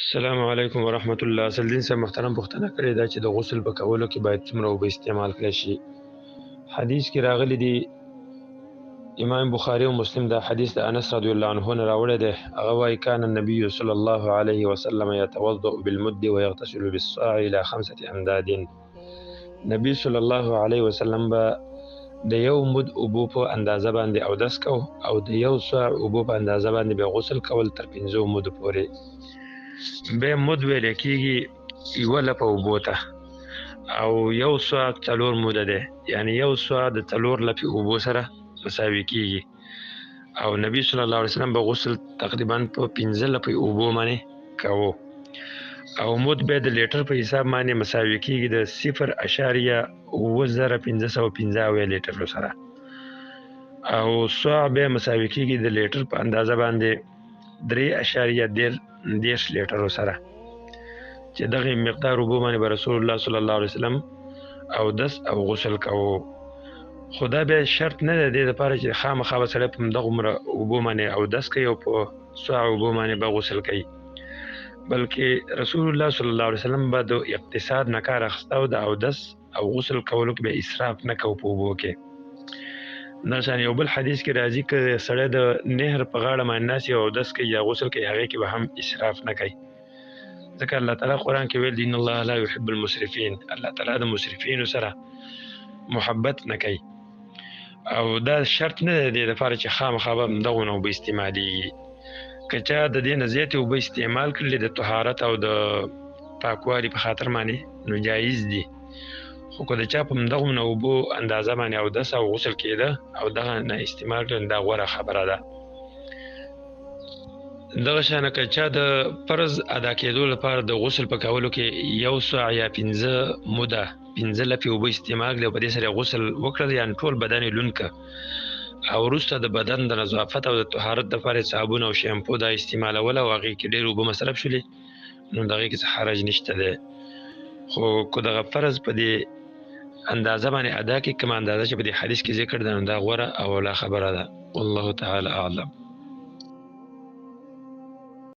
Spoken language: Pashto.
السلام علیکم ورحمت الله. اصل دین صاحب محترم پوښتنه کړې ده چې د غسل په کولو کې باید څومره اوبه استعمال کړی شي. حدیث کې راغلی دی، امام بخاری او مسلم دا حدیث د انس رضی الله عنه نه راوړی دی. هغه وایي کان النبي صلی الله علیه وسلم یتوضأ بالمد ويغتسل بالصاع الى 5 امداد. نبی صلی الله علیه وسلم به د یو مد اوبو په اندازه باندې اودس کو او د یو صاع اوبو په اندازه باندې به غسل کول تر 5 مد پورې. به مد ویل کېږي یوه لپه اوبو ته، او یو صاع 4 موده ده، یعنی یو صاع د 4 لپې اوبو سره مساوي کېږي. او نبی صلی الله علیه وسلم به غسل تقریبا په 15 لپې اوبو باندې کوو، او مد به د لیټر په حساب باندې مساوي کېږي د 0.9515 لیټر سره، او صاع به مساوي کېږي د لیټر په اندازه باندې 3.13 لیټرو سره، چې دغه مقدار اوبو باندې به رسول الله صلی الله علیه وسلم اودس او غسل کوو. خو دا بیا شرط نه دی د دې لپاره چې خامخا به سړی په همدغه عمره اوبو باندې اودس کوي او په صاع اوبو باندې به غسل کوي، بلکې رسول الله صلی الله علیه وسلم به د اقتصاد نه کار اخیسته او د اودس او غسل کولو کې به اسراف نه کوو په اوبو کې. دغشان یو بل حدیث کې راځي که سړی د نهر په غاړه باندې ناست وي او اودس کوي یا غسل کوي، هغې کې به هم اسراف نه کوي، ځکه الله تعالی قرآن کې ویل دی ان الله لا يحب المسرفین، الله تعالی د مسرفینو سره محبت نه کوي. او دا شرط نه دی د دې لپاره چې خامخا به همدغونه اوبه استعمالېږي. که چا د دې نه زیاتې اوبه استعمال کړلې د طهارت او د پاکوالي په خاطر باندې، نو جایز دي، خو که د چا په همدغونه اوبو اندازه باندې اودس او غسل کېده او دغه نه استعمال کړل، دا غوره خبره ده. دغه شانه که چا د فرض ادا کېدو لپاره د غسل په کولو کې یو صاع یا 15 موده 15 لپې اوبه استعمال کړي او په دې سره غسل وکړل، یعنې ټول بدن یې لوند که، او وروسته د بدن د نظافت او د طهارت دپاره صابون او شیمپو دا استعمالول او هغې کې ډېر اوبه مصرف شولې، نو د هغې کې څه حرج نشته دی. خو که دغه فرض په دې اندازه باندې ادا کړي، کومه اندازه چې په دې حدیث کې ذکر ده، نو دا غوره او اعلی خبره ده. والله تعالی اعلم.